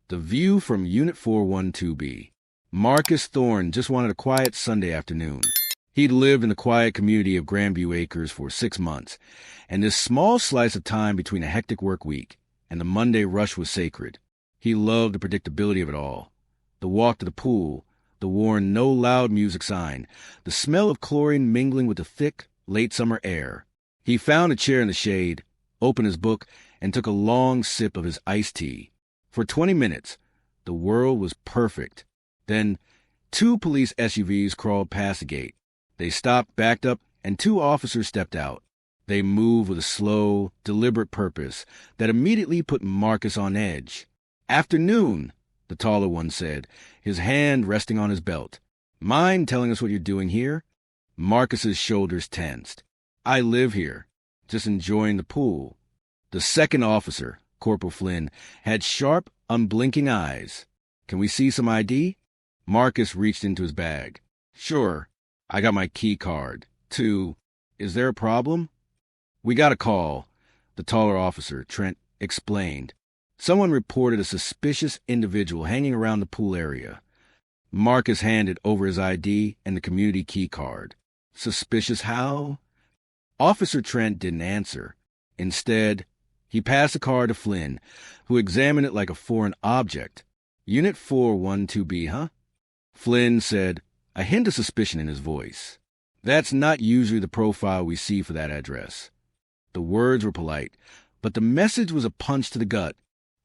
The view from Unit 412B. Marcus Thorne just wanted a quiet Sunday afternoon. He'd lived in the quiet community of Grandview Acres for 6 months, and this small slice of time between a hectic work week and the Monday rush was sacred. He loved the predictability of it all. The walk to the pool, the worn no loud music sign, the smell of chlorine mingling with the thick, late summer air. He found a chair in the shade, opened his book, and took a long sip of his iced tea. For 20 minutes, the world was perfect. Then, 2 police SUVs crawled past the gate. They stopped, backed up, and 2 officers stepped out. They moved with a slow, deliberate purpose that immediately put Marcus on edge. "Afternoon," the taller one said, his hand resting on his belt. "Mind telling us what you're doing here?" Marcus's shoulders tensed. "I live here, just enjoying the pool." The second officer, Corporal Flynn, had sharp, unblinking eyes. "Can we see some ID?" Marcus reached into his bag. "Sure. I got my key card. 2. Is there a problem?" "We got a call," the taller officer, Trent, explained. "Someone reported a suspicious individual hanging around the pool area." Marcus handed over his ID and the community key card. "Suspicious how?" Officer Trent didn't answer. Instead, he passed the card to Flynn, who examined it like a foreign object. "Unit 412B, huh?" Flynn said, a hint of suspicion in his voice. "That's not usually the profile we see for that address." The words were polite, but the message was a punch to the gut.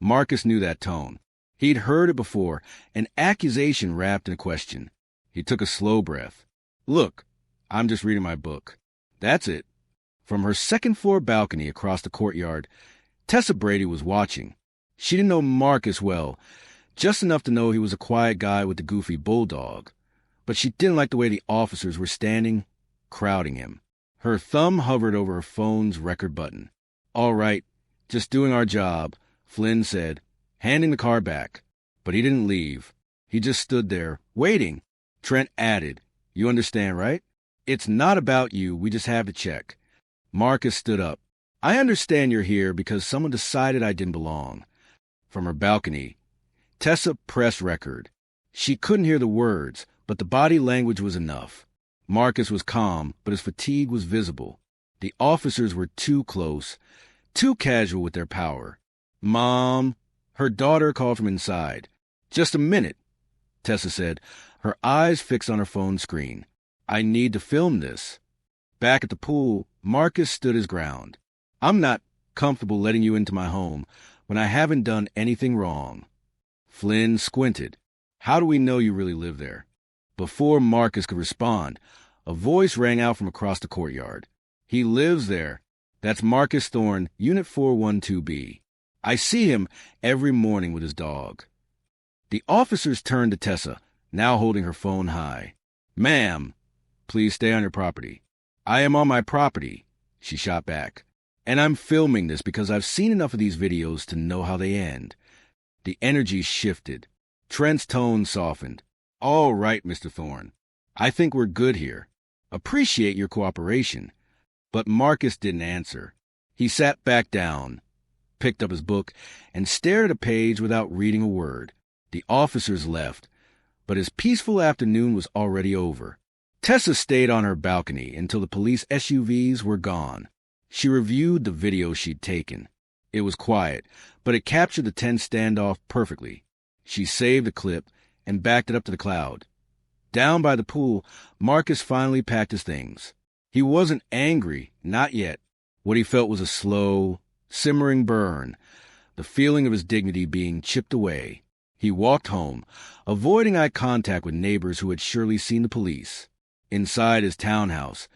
Marcus knew that tone. He'd heard it before, an accusation wrapped in a question. He took a slow breath. "Look, I'm just reading my book." That's it. From her second-floor balcony across the courtyard, Tessa Brady was watching. She didn't know Marcus well, just enough to know he was a quiet guy with the goofy bulldog. But she didn't like the way the officers were standing, crowding him. Her thumb hovered over her phone's record button. "All right, just doing our job," Flynn said, handing the car back. But he didn't leave. He just stood there, waiting. Trent added, "You understand, right? It's not about you, we just have to check." Marcus stood up. "I understand you're here because someone decided I didn't belong." From her balcony, Tessa pressed record. She couldn't hear the words, but the body language was enough. Marcus was calm, but his fatigue was visible. The officers were too close, too casual with their power. "Mom," her daughter called from inside. "Just a minute," Tessa said, her eyes fixed on her phone screen. "I need to film this." Back at the pool, Marcus stood his ground. "I'm not comfortable letting you into my home when I haven't done anything wrong." Flynn squinted. "How do we know you really live there?" Before Marcus could respond, a voice rang out from across the courtyard. "He lives there. That's Marcus Thorne, Unit 412B. I see him every morning with his dog." The officers turned to Tessa, now holding her phone high. "Ma'am, please stay on your property." "I am on my property," she shot back. "And I'm filming this because I've seen enough of these videos to know how they end." The energy shifted. Trent's tone softened. "All right, Mr. Thorne. I think we're good here. Appreciate your cooperation." But Marcus didn't answer. He sat back down, picked up his book, and stared at a page without reading a word. The officers left, but his peaceful afternoon was already over. Tessa stayed on her balcony until the police SUVs were gone. She reviewed the video she'd taken. It was quiet, but it captured the tense standoff perfectly. She saved the clip and backed it up to the cloud. Down by the pool, Marcus finally packed his things. He wasn't angry, not yet. What he felt was a slow, simmering burn, the feeling of his dignity being chipped away. He walked home, avoiding eye contact with neighbors who had surely seen the police. Inside his townhouse,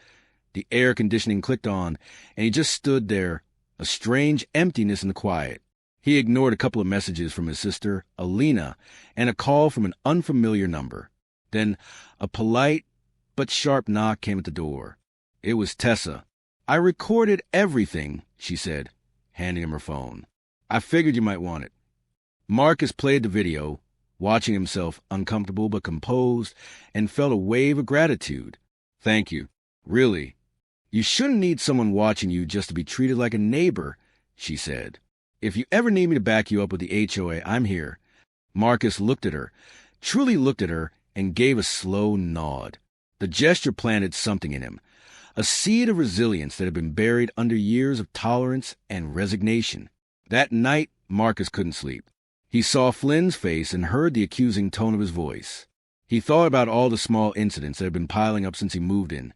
the air conditioning clicked on, and he just stood there, a strange emptiness in the quiet. He ignored a couple of messages from his sister, Alina, and a call from an unfamiliar number. Then a polite but sharp knock came at the door. It was Tessa. "I recorded everything," she said, handing him her phone. "I figured you might want it." Marcus played the video, watching himself uncomfortable but composed, and felt a wave of gratitude. "Thank you. Really. You shouldn't need someone watching you just to be treated like a neighbor," she said. "If you ever need me to back you up with the HOA, I'm here. Marcus looked at her, truly looked at her, and gave a slow nod. The gesture planted something in him, a seed of resilience that had been buried under years of tolerance and resignation. That night, Marcus couldn't sleep. He saw Flynn's face and heard the accusing tone of his voice. He thought about all the small incidents that had been piling up since he moved in.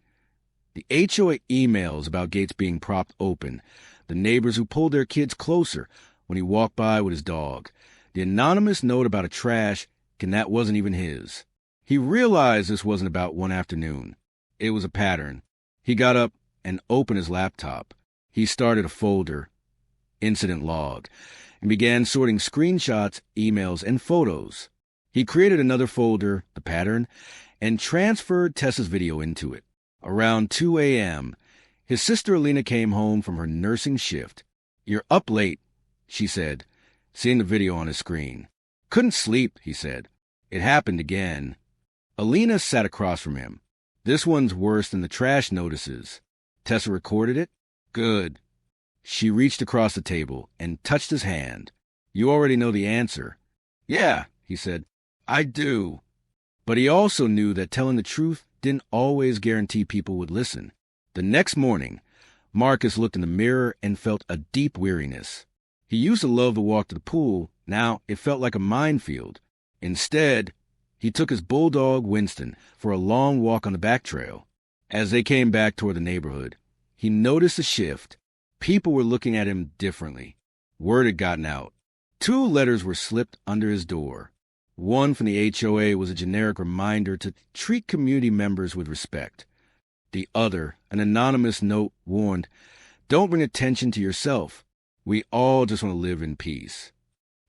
The HOA emails about gates being propped open, the neighbors who pulled their kids closer when he walked by with his dog, the anonymous note about a trash can that wasn't even his. He realized this wasn't about one afternoon. It was a pattern. He got up and opened his laptop. He started a folder, incident log, and began sorting screenshots, emails, and photos. He created another folder, the pattern, and transferred Tessa's video into it. Around 2 a.m., his sister Alina came home from her nursing shift. "You're up late," she said, seeing the video on his screen. "Couldn't sleep," he said. It happened again. Alina sat across from him. "This one's worse than the trash notices." Tessa recorded it? Good. She reached across the table and touched his hand. "You already know the answer." "Yeah," he said. "I do." But he also knew that telling the truth didn't always guarantee people would listen. The next morning, Marcus looked in the mirror and felt a deep weariness. He used to love the walk to the pool. Now it felt like a minefield. Instead, he took his bulldog, Winston, for a long walk on the back trail. As they came back toward the neighborhood, he noticed a shift. People were looking at him differently. Word had gotten out. 2 letters were slipped under his door. One from the HOA was a generic reminder to treat community members with respect. The other, an anonymous note, warned, "Don't bring attention to yourself. We all just want to live in peace."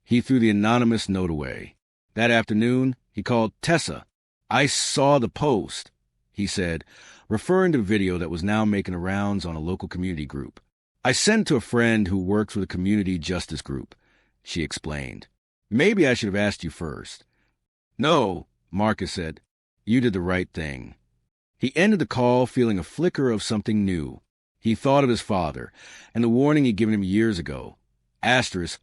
He threw the anonymous note away. That afternoon, he called Tessa. "I saw the post," he said, referring to a video that was now making the rounds on a local community group. "I sent it to a friend who works with a community justice group," she explained. "Maybe I should have asked you first." "No," Marcus said. "You did the right thing." He ended the call feeling a flicker of something new. He thought of his father and the warning he'd given him years ago. Asterisk,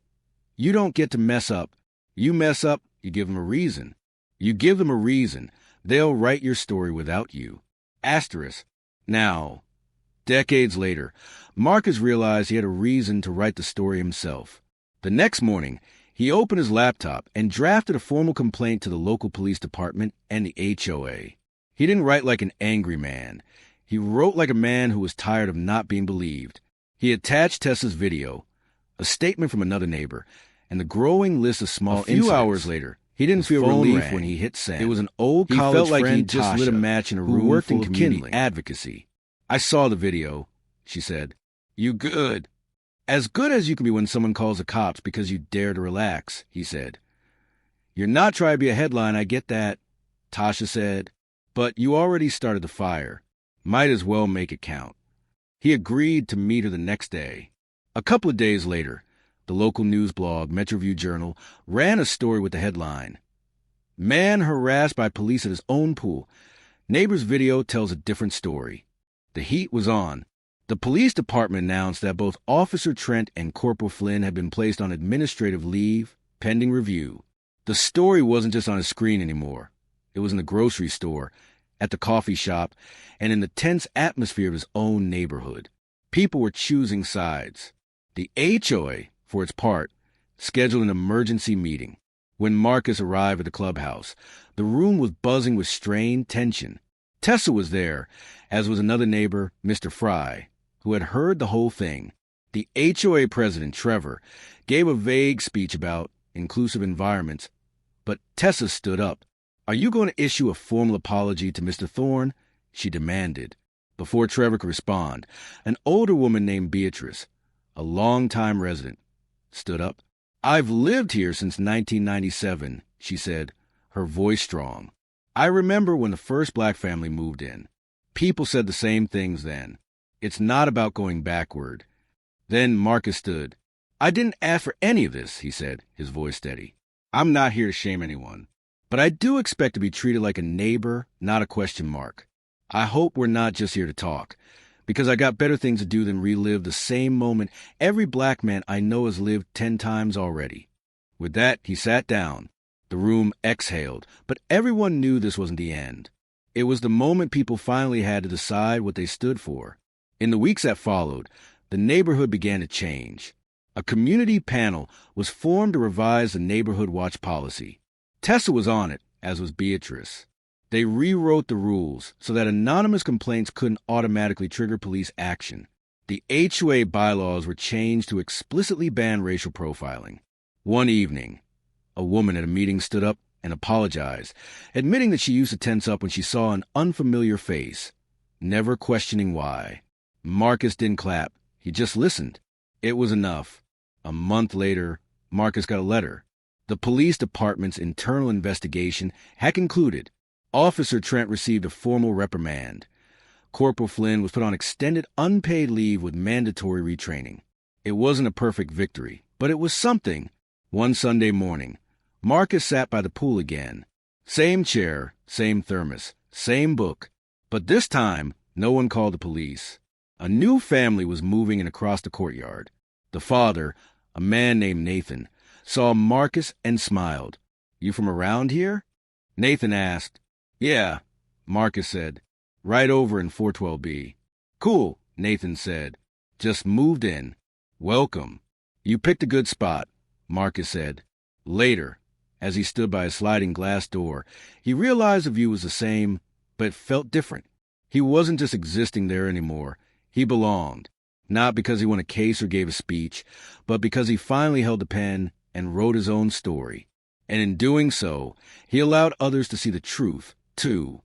you don't get to mess up. You mess up, you give them a reason. You give them a reason, they'll write your story without you. Asterisk. Now, decades later, Marcus realized he had a reason to write the story himself. The next morning, he opened his laptop and drafted a formal complaint to the local police department and the HOA. He didn't write like an angry man. He wrote like a man who was tired of not being believed. He attached Tessa's video, a statement from another neighbor, and the growing list of small incidents. A few hours later, he didn't feel relief when he hit send. It was an old college friend, like he just lit a match in a room worked in community advocacy. "I saw the video," she said. "You good?" "As good as you can be when someone calls the cops because you dare to relax," he said. "You're not trying to be a headline, I get that," Tasha said. "But you already started the fire. Might as well make it count." He agreed to meet her the next day. A couple of days later, the local news blog, Metro View Journal, ran a story with the headline, "Man harassed by police at his own pool. Neighbor's video tells a different story." The heat was on. The police department announced that both Officer Trent and Corporal Flynn had been placed on administrative leave, pending review. The story wasn't just on a screen anymore. It was in the grocery store, at the coffee shop, and in the tense atmosphere of his own neighborhood. People were choosing sides. The HOA, for its part, scheduled an emergency meeting. When Marcus arrived at the clubhouse, the room was buzzing with strained tension. Tessa was there, as was another neighbor, Mr. Fry, who had heard the whole thing. The HOA president, Trevor, gave a vague speech about inclusive environments, but Tessa stood up. "Are you going to issue a formal apology to Mr. Thorne?" she demanded. Before Trevor could respond, an older woman named Beatrice, a longtime resident, stood up. "I've lived here since 1997, she said, her voice strong. "I remember when the first black family moved in. People said the same things then. It's not about going backward." Then Marcus stood. "I didn't ask for any of this," he said, his voice steady. "I'm not here to shame anyone. But I do expect to be treated like a neighbor, not a question mark. I hope we're not just here to talk, because I got better things to do than relive the same moment every black man I know has lived 10 times already." With that, he sat down. The room exhaled, but everyone knew this wasn't the end. It was the moment people finally had to decide what they stood for. In the weeks that followed, the neighborhood began to change. A community panel was formed to revise the neighborhood watch policy. Tessa was on it, as was Beatrice. They rewrote the rules so that anonymous complaints couldn't automatically trigger police action. The HOA bylaws were changed to explicitly ban racial profiling. One evening, a woman at a meeting stood up and apologized, admitting that she used to tense up when she saw an unfamiliar face, never questioning why. Marcus didn't clap. He just listened. It was enough. A month later, Marcus got a letter. The police department's internal investigation had concluded. Officer Trent received a formal reprimand. Corporal Flynn was put on extended unpaid leave with mandatory retraining. It wasn't a perfect victory, but it was something. One Sunday morning, Marcus sat by the pool again. Same chair, same thermos, same book. But this time, no one called the police. A new family was moving in across the courtyard. The father, a man named Nathan, saw Marcus and smiled. "You from around here?" Nathan asked. "Yeah," Marcus said. "Right over in 412B. "Cool," Nathan said. "Just moved in." "Welcome. You picked a good spot," Marcus said. Later, as he stood by a sliding glass door, he realized the view was the same, but it felt different. He wasn't just existing there anymore. He belonged. Not because he won a case or gave a speech, but because he finally held the pen and wrote his own story. And in doing so, he allowed others to see the truth, too.